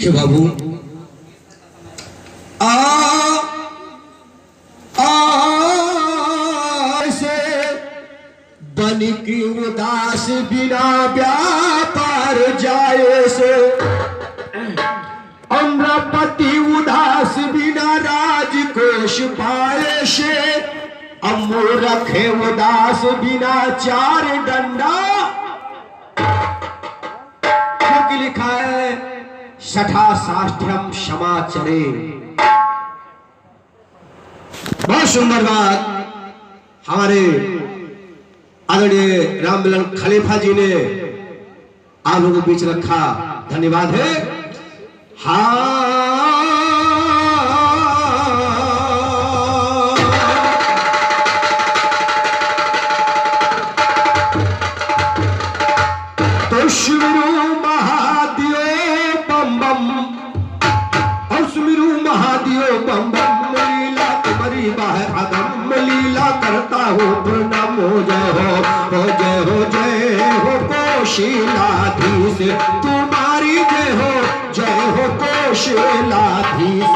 ठीक है बाबू। ऐसे बन की उदास बिना व्यापार जाए से, अम्रपति उदास बिना राजकोष पाए से, अम्मू रखे उदास बिना चार डंडा। क्योंकि लिखा है सठा साष्ठ्यम क्षमाचरे। बहुत सुंदर बात हमारे आदरणीय राम मिलन खलीफा जी ने आप लोगों के बीच रखा, धन्यवाद है। हाँ तो सुमिरो महादेव बम बम, और सुमिरो महादेव बम बम, लीला तुम्हारी बाह अगम, लीला करता हो प्रणाम हो जय हो जय हो जय हो कोशिलाधीश तुम्हारी जय हो कोशिलाधीश।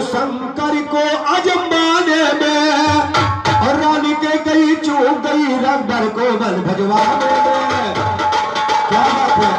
शंकर को अजमाने में, और रानी के गई चूक गई रंगभर को बल भजवाने में। क्या बात है,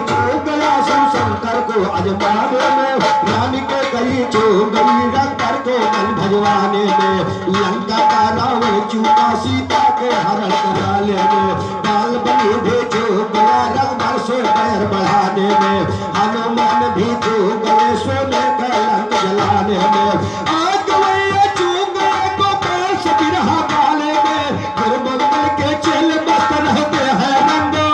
चूक गया शंकर को अजमाने में, रानी के गई चूक गई रंगभर को बल भजवाने में। लंका का रावण चूका सीता के हरण कराने में, बाल बलि भी चूक गया रंगभर से पैर बढ़ाने में। हनुमान भी चूक गए सोने का लंक जलाने में। आज गए चूक गए गोपाल से बिरहा काले में, गुरुमंगल के चेले मस्त रहते हैं रंगो।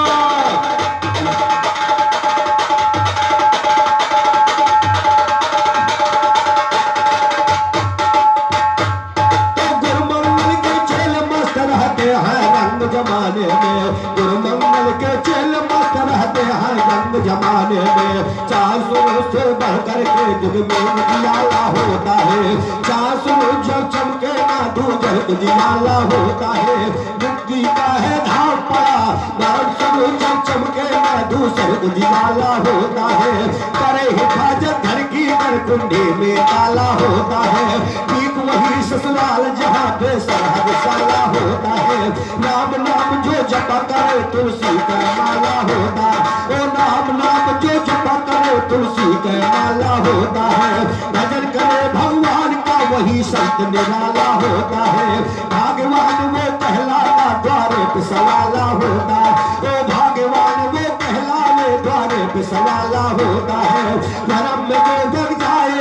तो गुरुमंगल के चेले मस्त रहते हैं रंग जमाने में, गुरुमंगल के चेले मस्त रहते हैं रंग जमाने में। 400 से बढ़कर के जुग में उजियाला होता है, 400 जब चमके ना दूजल उजियाला होता है। मुक्ति का है धाम पड़ा, 400 जब चमके ना दूसर उजियाला होता है। करे हिफाजत घर की कुंडी में ताला होता है, ठीक वही ससुराल जहाँ पे सरहद साला होता है। नाम नाम जो जपा करे तुलसी का माला होता, ओ नाम नाम जो जपा करे तुलसी का माला होता है। भजन करे भगवान का वही संत निराला होता है। भाग्यवान वो कहलाता द्वारे पे सवाला होता, ओ भाग्यवान वो कहलावे द्वारे पे सवाला होता है। धर्म में जो जग जाए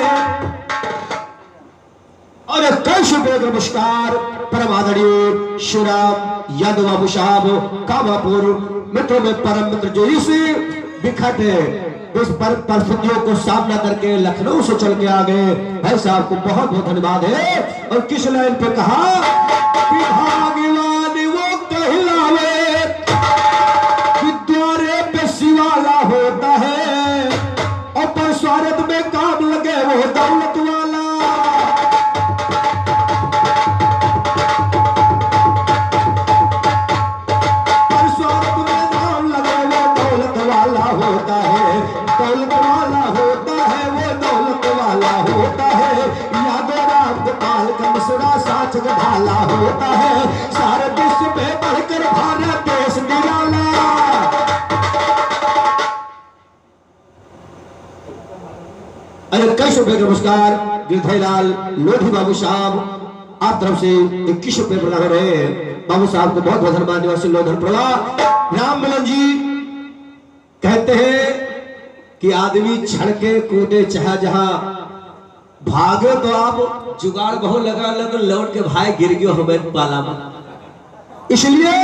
और कैसे नमस्कार परम आदरणीय श्री राम यादव बाबू साहब कामापुर मित्रों में परम मित्र जो इस बिखट इस परिस्थितियों को सामना करके लखनऊ से चल के आ गए भाई साहब को बहुत बहुत धन्यवाद है। और किस लाइन पे कहा कि भाग्यवान वो कहलावे द्वारे पे शिवाला होता है, और पर स्वार्थ में काम लगे वो दौलत वाला। पर स्वार्थ में काम लगे वो दौलत वाला होता है, दौलत वाला होता है वो दौलत वाला होता है। यादव राम गोपाल का मिश्रा साच ढाला होता है, सारे विश्व में बढ़कर भारत देश निराला। अरे कैसे नमस्कार गिरधरलाल लोधी बाबू साहब आप तरफ से 21 रुपए प्रदान हो रहे हैं। बाबू साहब को बहुत बहुत धन्यवाद निवासी लोधन प्रभा। राम मिलन जी कहते हैं कि आदमी छड़के कूदे चाहे जहां भागे, तो आप जुगाड़ बहुत लगा लगा लौट के भाई गिर गयो हमें पाला में। इसलिए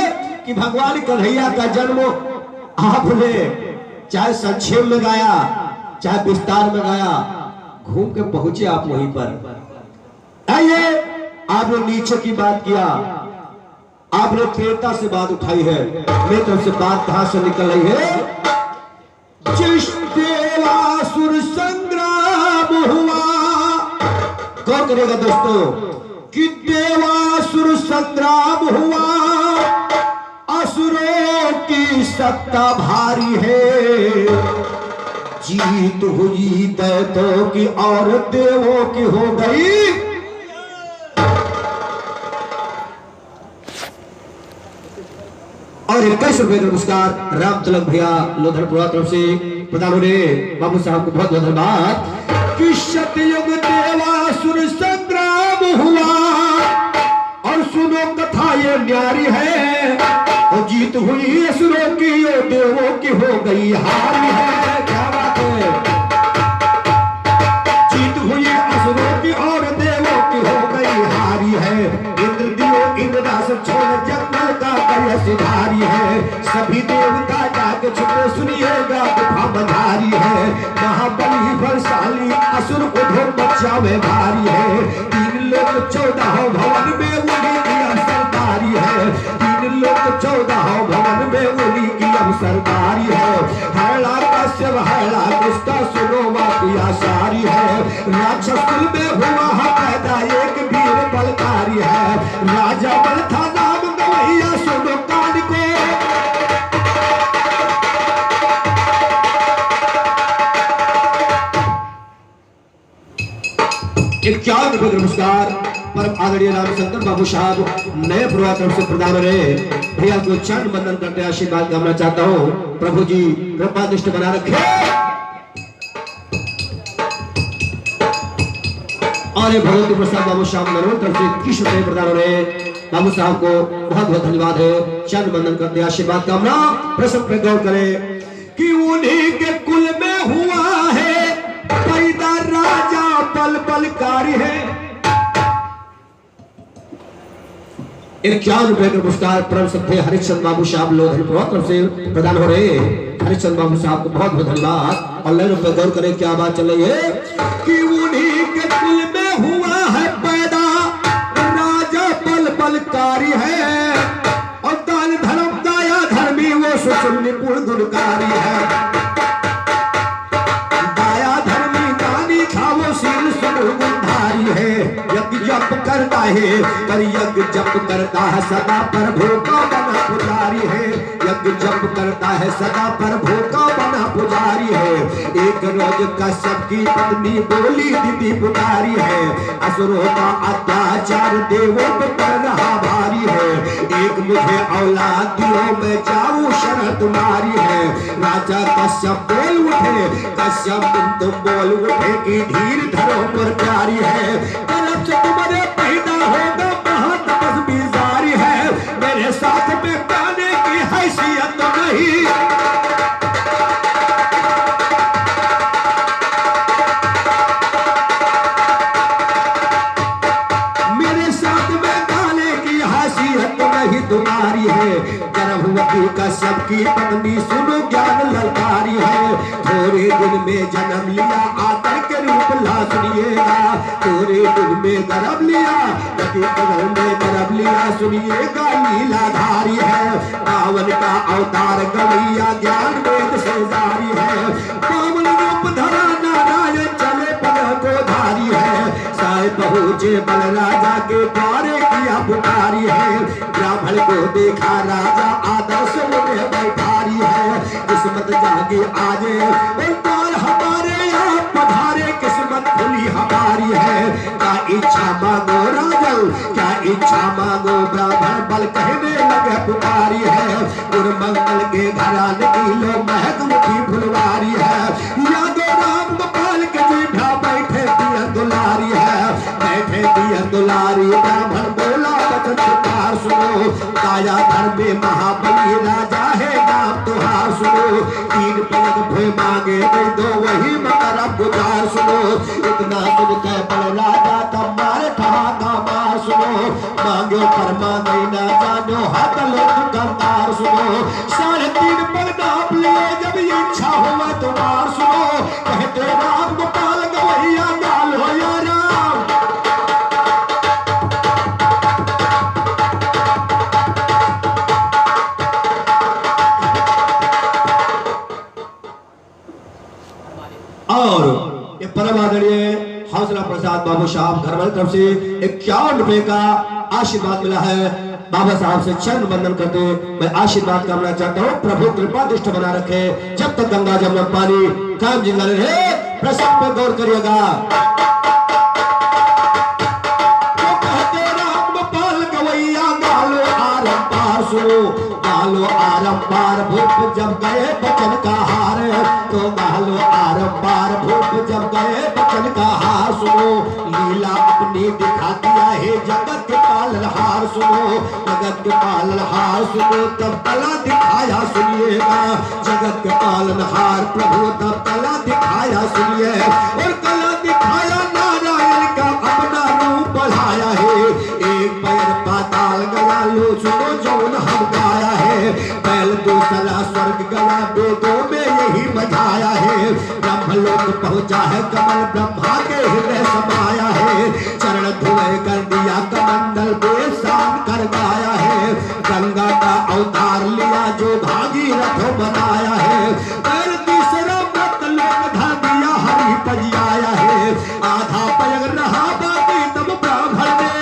कि भगवान कन्हैया का जन्म आपने चाहे संक्षेप में गाया चाहे विस्तार में गाया, घूम के पहुंचे आप वहीं पर। आइए आपने नीचे की बात किया, आपने प्रेता से बात उठाई है, मेरी तरफ से बात कहां से निकल रही है जिस देवासुर संग्राम हुआ, कौन करेगा दोस्तों, कि देवासुर संग्राम हुआ, असुरों की सत्ता भारी है, जीत हुई दैत्यों की और देवों की हो गई। और 21 रुपए का पुरस्कार राम तिलक भैया लोधरपुरा तरफ से प्रदान हो रहे बाबू साहब को बहुत बहुत धन्यवाद। कि सतयुग देवासुर संग्राम हुआ, और सुनो कथा ये न्यारी है, और जीत हुई असुरों की और देवों की हो गई हारी है। क्या बात है, जीत हुई असुरों की और देवों की हो गई हारी है। इंद्र दियो इंद्रदास छोड़ जंगल का गय सिधारी है, सभी देवता जाके छुपे सुनिएगा गुफा बंधारी है। महाबली बलशाली असुर को धो बच्चा में भारी है, 3 लोग 14 भवन में उन्हीं की सरदारी है, 3 लोग 14 भवन में उन्हीं की सरदारी है। हरला कश्यप हरला उसका सुनो माफिया सारी है, राक्षस कुल में हुआ है पैदा एक वीर बलकारी है, राजा बल था नाम गवैया सुनो कान को। 51 रुपए का पुरस्कार परम आदरणीय रामचंद्र बाबू साहब नए परिवार तरफ से प्रदान रहे भैया को चरण बंदन करते आशीर्वाद कामना चाहता हूँ। प्रभु जी कृपा दृष्टि बना रखे। और भगवती प्रसाद बाबू साहब नरोर तरफ से 21 रुपए प्रदान हो रहे बाबू साहब को बहुत बहुत धन्यवाद है। चरण बंदन करते आशीर्वाद कामना। प्रसंग पे गौर करें कि उन्हीं के कुल में हुआ है पैदा राजा बल बलकारी है। 51 रुपए का पुरस्कार परम सत्य हरिश्चंद्र बाबू साहब लोधरपुरा तरफ से प्रदान हो रहे हरिश्चंद्र बाबू साहब को बहुत बहुत धन्यवाद। और लाइन पे गौर करें क्या बात चल रही है कि उन्हीं के कुल में हुआ है पैदा राजा बल बलकारी है, और दान धर्म दया धर्मी वो सुषुम निपुण गुणकारी है। दया धर्मी दानी था वो शील गुणधारी है, यज्ञ जप करता है पर यज्ञ जप करता है सदा प्रभु का बना पुजारी है, यज्ञ जप करता है सदा प्रभु का बना पुजारी है। एक रोज कश्यप की पत्नी बोली दीदी पुकारी है, असुरों का अत्याचार देवों पर पड़ रहा भारी है, एक मुझे औलाद दियो मैं जाऊं शरण तुम्हारी है। राजा कश्यप बोल उठे कश्यप तुम बोल उठे कि धीर धरो पर प्यारी है, तरफ से तुम्हारे पैदा होगा महातपस्वी जारी है, मेरे साथ में गाने की हैसियत नहीं। मेरे साथ में गाने की हैसियत नहीं तुम्हारी है। गर्भवती कश्यप की पत्नी सुनो ज्ञान ललकारी है, थोड़े दिन में जन्म लिया आकर के रूप ला सुनिएगा, थोड़े दिन में गर्भ लिया पति घर में गर्भ लिया सुनिएगा लीलाधारी है। रावण का अवतार गवैया ज्ञान वेद से जारी है, बामन रूप धरा नारायण चले पद को धारी है, साय पहुंचे बल राजा के द्वारे किया पुकारी है। ब्राह्मण को देखा राजा आदर्श उन्हें बैठारी है, किस्मत जागी आजे और हमारे यहाँ पधारे किस्मत खुली हमारी है। क्या इच्छा मांगो राजन क्या इच्छा मांगो ब्राह्मण बल कहने लगे पुकारी है, गुरुमंगल के घराने की लो महक मुखी फुलवारी है। यादव राम गोपाल के जीभा बैठे दिया दुलारी है, बैठे दिया दुलारी ब्राह्मण बोला वचन तुहार सुनो, काया धर्म में महाबली राजा है नाम तुहार सुनो, 3 पलक भय मांगे दे दो वही मकर गुजार सुनो, इतना तुम कह बल राजा तब मारे ठहाका मार सुनो, मांगो पर मांगे ना जानो हाथ लो दुकानदार सुनो, 3.5 पग नाप लिए जब इच्छा हुआ तुम्हार सुनो, कहते राम गोपाल गवैया गाल हो या राम। हौसला प्रसाद बाबू साहब घर वाली तरफ से 51 रुपए का आशीर्वाद मिला है। बाबा साहब से चरण वंदन करते मैं आशीर्वाद करना चाहता हूँ। प्रभु कृपा दृष्टि बना रखे, जब तक गंगा जमुना पानी कायम जिंदा रहे। प्रसंग पर गौर करिएगा। सुनो गालो आरंबार भूप जब गए बचन का हार, तो गालो आरंबार भूप जब गए बचन का हार। सुनो लीला अपनी दिखा दिया है जगत के पालनहार। सुनो जगत के पालनहार, सुनो तब कला दिखाया सुनिएगा। जगत के पालनहार प्रभु तब कला दिखाया सुनिए। और कला दिखाया नारायण का अपना रूप बढ़ाया है। एक पैर पाताल गया लो सुनो जौन हम गाया है। पहल दूसरा स्वर्ग गया वेदों में यही बजाया है। ब्रह्मलोक पहुंचा है कमल ब्रह्मा के हृदय समाया है। चरण धुए कर दिया कमंडल बेसान कर गाया है। गंगा का अवतार लिया जो भागीरथ बनाया है। पहल तीसरा ब्रह्मलोक धा दिया हरि पजियाया है। आधा पयग रहा बाकी तब ब्राह्मण ने।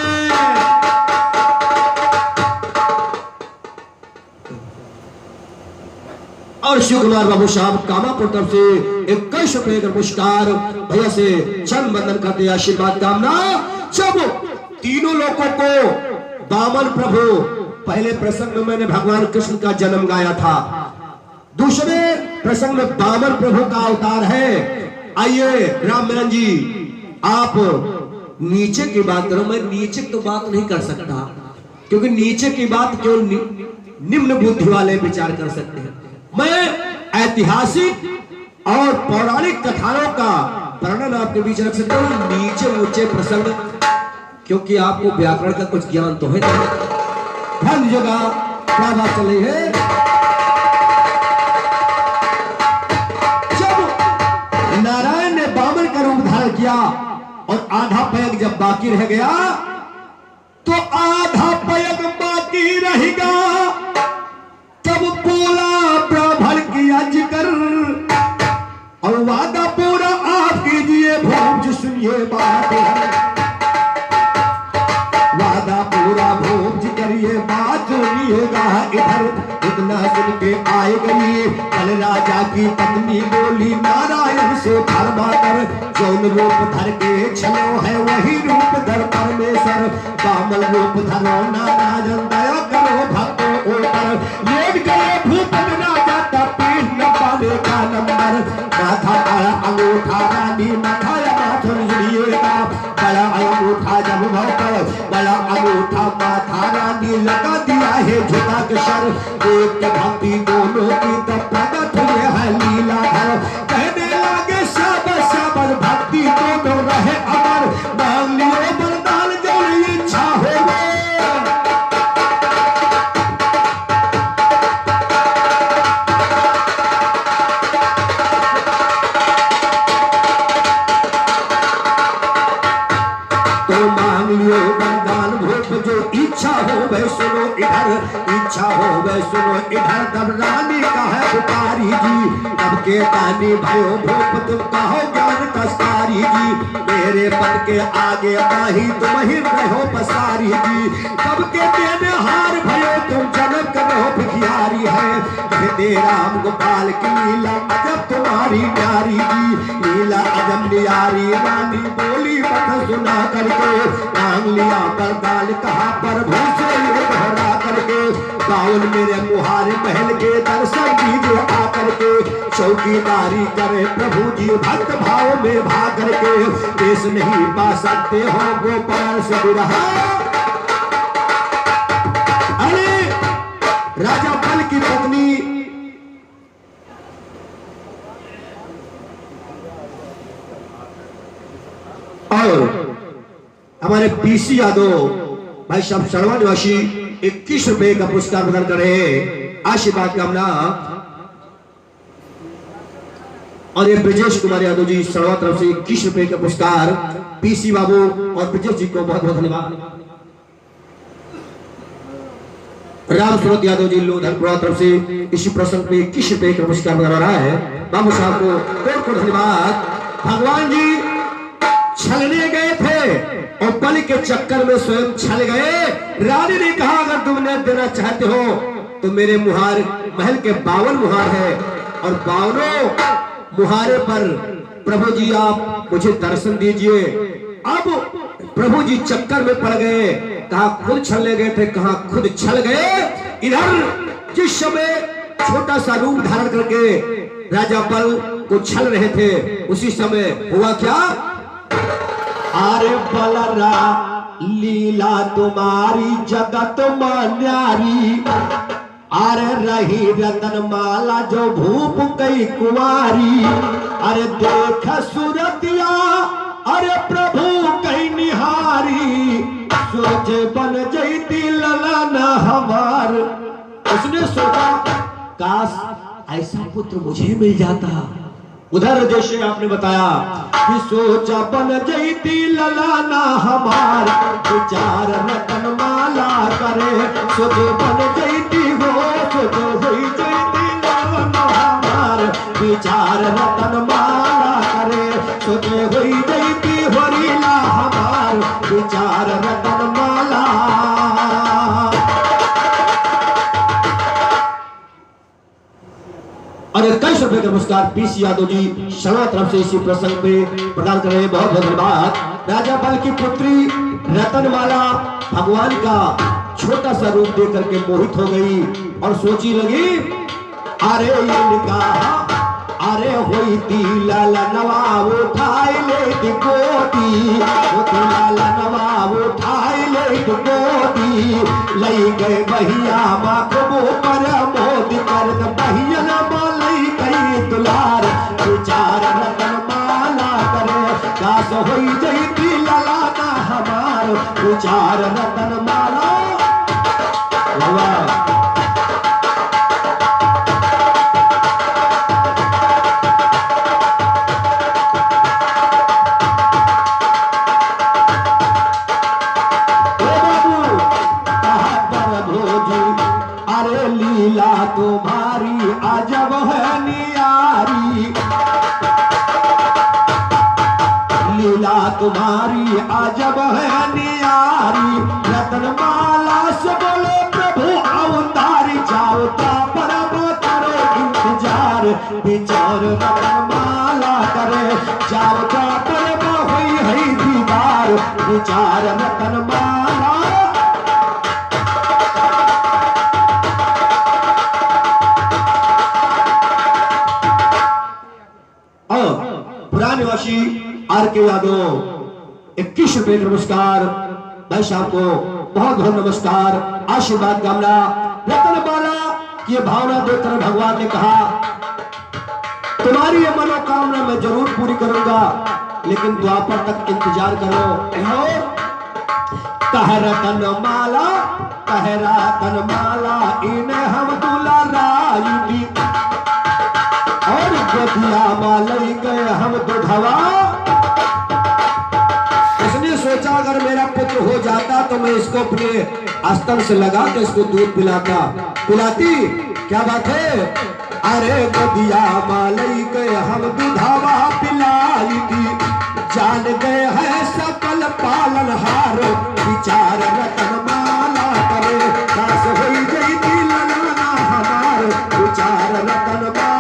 और शिव कुमार बाबू साहब कामापुर तरफ से 21 रुपए का पुरस्कार भैया से चरण वंदन करते आशीर्वाद कामना। जब तीनों लोगों को बामन प्रभु, पहले प्रसंग में मैंने भगवान कृष्ण का जन्म गाया था, दूसरे प्रसंग में बामन प्रभु का अवतार है। आइए राम मिलन जी आप नीचे की बात करो। मैं नीचे तो बात नहीं कर सकता, क्योंकि नीचे की बात केवल निम्न बुद्धि वाले विचार कर सकते हैं। मैं ऐतिहासिक और पौराणिक कथाओं का वर्णन आपके बीच रख सकता हूं, नीचे ऊंचे प्रसंग, क्योंकि आपको व्याकरण का कुछ ज्ञान तो है। ध्यान दीजिएगा क्या बात चल रही है। जब नारायण ने बामन का रूप धारण किया और आधा पैग जब बाकी रह गया, तो आधा पैग बाकी रहेगा। तब बोला ब्राह्मण किया जिक्र और वादा पूरा आप कीजिए भोज सुनिए बात है। वादा पूरा भोज करिए बात सुनिएगा। इधर इतना सुन के आए गई कल राजा की पत्नी बोली नारायण से फरमा कर, जौन रूप धर के चलो है वही रूप धर परमेश्वर। बामन रूप धरो नारायण दया करो भक्तों ऊपर। लेट गए भूपन राजा तब पीठ न पाने का नंबर। माथा बड़ा अंगूठा रानी मठाया माथुर जुड़िएगा। बड़ा अंगूठा जब भौकर बड़ा अंगूठा माथा रानी लगा दिया है झुका के सर। देख के भक्ति दोनों की तब प्रकट हुए है लीलाधर। कहने लगे शाबाश शाबाश भक्ति दोनों रहे अमर। मांग लियो वरदान जो इच्छा हो। वह सुनो इधर, इच्छा हो वह सुनो इधर। तब रानी का है पुकारी जी, तब के दानी भयो भूप तुम कहो ज्ञान कस्कारी जी। मेरे पद के आगे माही तुम ही रहो पसारी जी। तब के देने हार भयो तुम जनक रहो भिखारी है। कहते राम गोपाल की लीला अजब तुम्हारी प्यारी जी। लीला अजब न्यारी रानी बोली मत सुना करके। मांग लिया वरदान कहा प्रभु से दोहरा करके। गाउन मेरे मुहारे महल के दर्शन दीजिए आकर के। चौकीदारी करे प्रभु जी भक्त भाव में भाग करके। देश नहीं पा सकते हो गोपाल से बिरहा। अरे राजा बल की पत्नी और हमारे पीसी यादव भाई साहब शर्मा निवासी 21 रुपए का पुरस्कार प्रदान कर रहे हैं आशीर्वाद कामना। और ये ब्रजेश कुमार यादव जी शर्मा तरफ से 21 रुपए का पुरस्कार। पीसी बाबू और ब्रजेश जी को बहुत बहुत धन्यवाद। राम सूरत यादव जी लोधनपुरा तरफ से इसी प्रसंग पे 21 रुपए का पुरस्कार बना रहा है। बाबू साहब को कोट धन्यवाद। भगवान जी छलने गए थे और बल के चक्कर में स्वयं छल गए। रानी ने कहा अगर तुमने देना चाहते हो तो मेरे मुहार महल के 52 मुहार है और 52 मुहारे पर प्रभु जी आप मुझे दर्शन दीजिए। अब प्रभु जी चक्कर में पड़ गए, कहा खुद छलने गए थे, कहा खुद छल गए। इधर जिस समय छोटा सा रूप धारण करके राजा बल को छल रहे थे, उसी समय हुआ क्या? अरे बलरा लीला तुम्हारी जगत मान्यारी, अरे रही रतन माला जो भूप कई कुमारी। अरे देख सूरतिया अरे प्रभु कई निहारी, सोचे बन जैती ललन हमार। उसने सोचा काश ऐसा पुत्र मुझे मिल जाता। उधर जैसे आपने बताया कि सोचा बन जैती ललाना हमार, विचार रतन माला करे सोचे बन जैती हो, सोचे हुई जैती ललाना हमार, विचार रतन माला करे सोचे हुई जैती होरीला हमार, विचार रतन माला। और 21 रुपए का पुरस्कार पीस यादव जी क्षमा तरफ से इसी प्रसंग पे प्रदान कर रहे हैं, बहुत बहुत धन्यवाद। राजा बल की पुत्री रतनमाला भगवान का छोटा सा रूप देख करके मोहित हो गई और सोची लगी अरे इनका अरे होई ती लाला नवाब उठाई ले गोदी, लाला नवाब उठाई ले गोदी, लई गए बहिया माखबो पर मोदी कर बहिया लई कई दुलार, विचार रतन माला करे काश होई जैती ललाना हमार, विचार रतन माला। लीला तुम्हारी अजब है नियारी, लीला तुम्हारी अजब है नियारी, रतनमाला से बोले प्रभु अवतारी, जाओ पर करो इंतजार, विचार रतनमाला करे जाओ पर हुई है दीवार, विचार रतनमाला। निवासी आर के यादव 21 रुपए नमस्कार। भाई साहब को बहुत बहुत नमस्कार, आशीर्वाद कामना। रतनमाला की भावना देखकर भगवान ने कहा तुम्हारी ये मनोकामना मैं जरूर पूरी करूंगा, लेकिन द्वापर तक इंतजार करो। कह रतनमाला कह रतनमाला इन्हें हम दुलाराई दी, और गोदिया मालई गए हम दुधवा। उसने सोचा अगर मेरा पुत्र हो जाता तो मैं इसको अपने आस्तन से लगा के इसको दूध पिलाती। क्या बात है? अरे गोदिया मालई गए हम दुधावा पिलाई दी, जान गए हैं सकल पालनहार, विचार रतनमाला करे काश होई जैती ललाना हमार, विचार रतनमाला।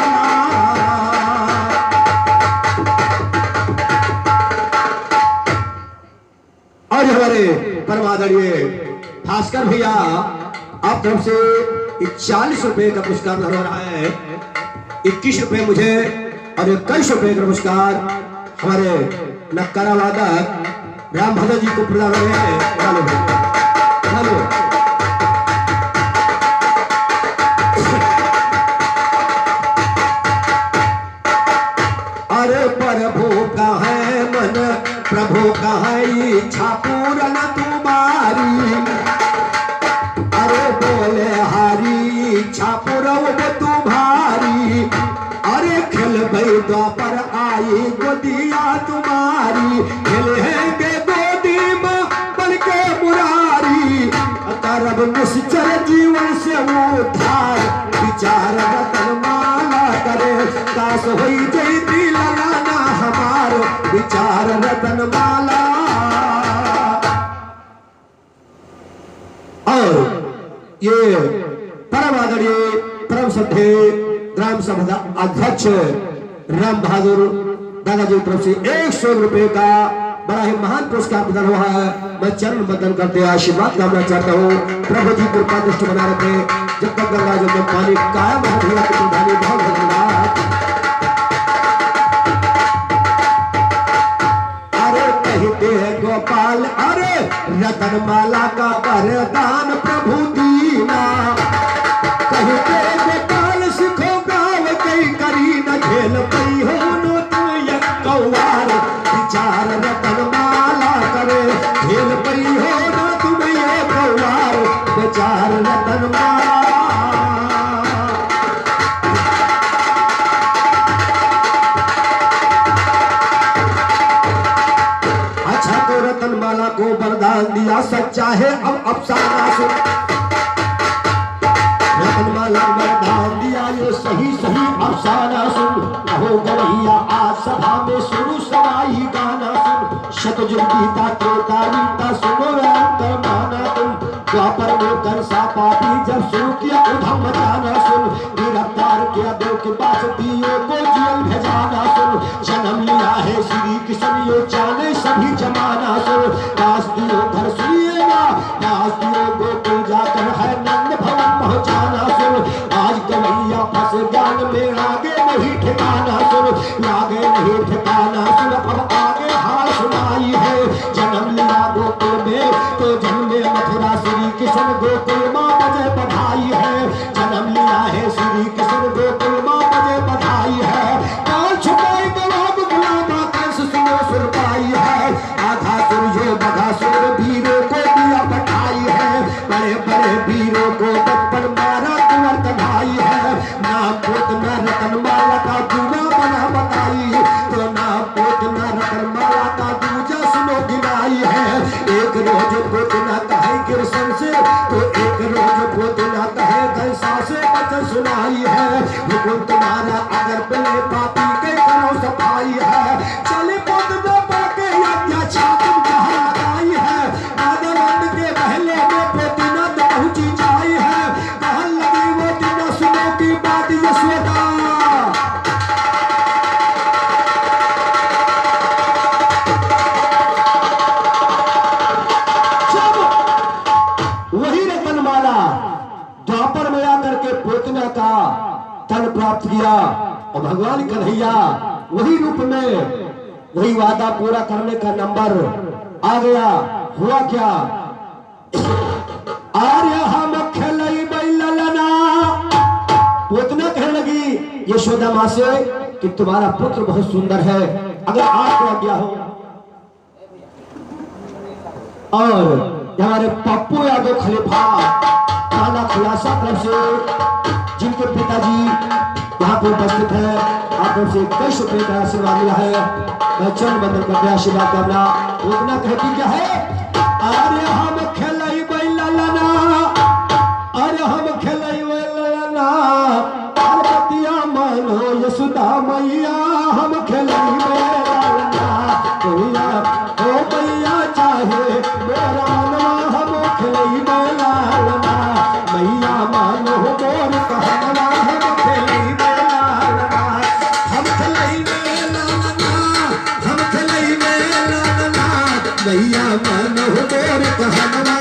आज हमारे परमादरणीय भास्कर भैया आप तरफ से 40 रुपए का पुरस्कार हो रहा है। 21 रुपए मुझे और 21 रुपए का पुरस्कार हमारे नक्कारा वादक राम भद्र जी को प्रदान हो रहे हैं। हेलो अरे प्रभु का है मन, प्रभु का है इच्छा पूर्ण तुम्हारी, अरे बोले हारी इच्छा पूर्ण तुम्हारी, अरे खेल भाई द्वापर आई गोदिया तुम्हारी, खेलेंगे गोदी में बन के मुरारी, करब निश्चर जीवन से उद्धार, विचार रतनमाला करे काश होई जैती ललाना हमार, कौवार विचार रतन माला। और ये परम आदरणीय परम श्रद्धे ग्राम सभा अध्यक्ष राम बहादुर दादाजी की तरफ से 100 रुपए का बड़ा ही महान पुरस्कार प्रदान हुआ है। मैं चरण बंदन करते आशीर्वाद कामना चाहता हूँ। प्रभु जी कृपा दृष्टि बना रखे जब तक गंगा जल में पानी कायम है। बहुत धन्यवाद। अरे कहते हैं गोपाल अरे रतन माला का कर दान प्रभु दीना। कहते गोपाल सिखो गाँव कई करी न खेल पई हो नो तुम ये कौवार विचार रतन माला करे खेल पई हो ना तुम ये कौवार विचार रतन माला। अच्छा तो रतन माला को वरदान दिया सच्चा है अब अफसाना सुन। रतन माला वरदान दिया ये सही सही अफसाना सुन। हो गवैया आज सभा में शुरू सवाई गाना सुन। शतजुग गीता त्रेता रीता सुनो राम कर माना तुम। द्वापर में कंसा पापी जब शुरू किया उधम मचाना सुन। गिरफ्तार किया दो के पास दियो को जेल भेजाना सुन। जन्म लिया है श्री कृष्ण यो जाने सभी जमाना सुन। दास दियो घर सुनिएगा दास दियो गोकुल जाकर है नंद भवन पहुंचाना सुन। आज कन्हैया फंस ज्ञान में आगे नहीं ठिकाना सुन। आगे नहीं ठिकाना सुन अब आगे हाल सुनाई है। जन्म लिया गोकुल में तो जन्मे मथुरा श्री कृष्ण गोकुल माँ बजे बधाई है। जन्म लिया है श्री कृष्ण गोकुल माँ बजे बधाई है। काल छुपाई गवाब गुलामा कंस सुनो सुर पाई है। आधा सुर जो बधा सुर वीरों को दिया बधाई है। बड़े बड़े वीरों को बचपन मारा कुंवर कन्हाई है। नाम पोत न रतन माला का दूजा बना बताई तो नाम पोत न रतन माला का दूजा सुनो गिनाई है। एक रोज पोत न कहे कृष्ण से तो एक रोज पोत न कहे कंसा से वचन सुनाई है। हुकुम तुम्हारा अगर पहले पापी के करो सफाई है। चले पोत न पाके यज्ञ छातम कहा लगाई है। आदम के पहले में पोती न पहुंची जाई है। कहा लगी वो दिन सुनो की बात यशोदा। वही रतनमाला द्वापर में आकर के पोतना का तन प्राप्त किया और भगवान कन्हैया वही रूप में वही वादा पूरा करने का नंबर आ गया। हुआ क्या आर्य हम खेलई बैलना। पोतना कहने लगी यशोदा माँ से कि तुम्हारा पुत्र बहुत सुंदर है अगर आपको आज्ञा हो। और हमारे पप्पू यादव खलीफा थाना खुलासा तरफ से जिनके पिताजी यहाँ पर उपस्थित है आप तरफ से 21 रुपए का आशीर्वाद मिला है। मैं चरण बंदन करते आशीर्वाद करना। उतना कहती क्या है अरे हम खेलई बैलना अरे हम खेलई बैलना पार्वतिया मानो यशोदा मैया हम खेलई बैलना। भैया ओ भैया चाहे मेरा मनवा हम खेलई बैलना। मैया मानो मोर कहना हम खेलई बैलना। हम खेलई बैलना हम खेलई बैलना। मैया मानो मोर कहना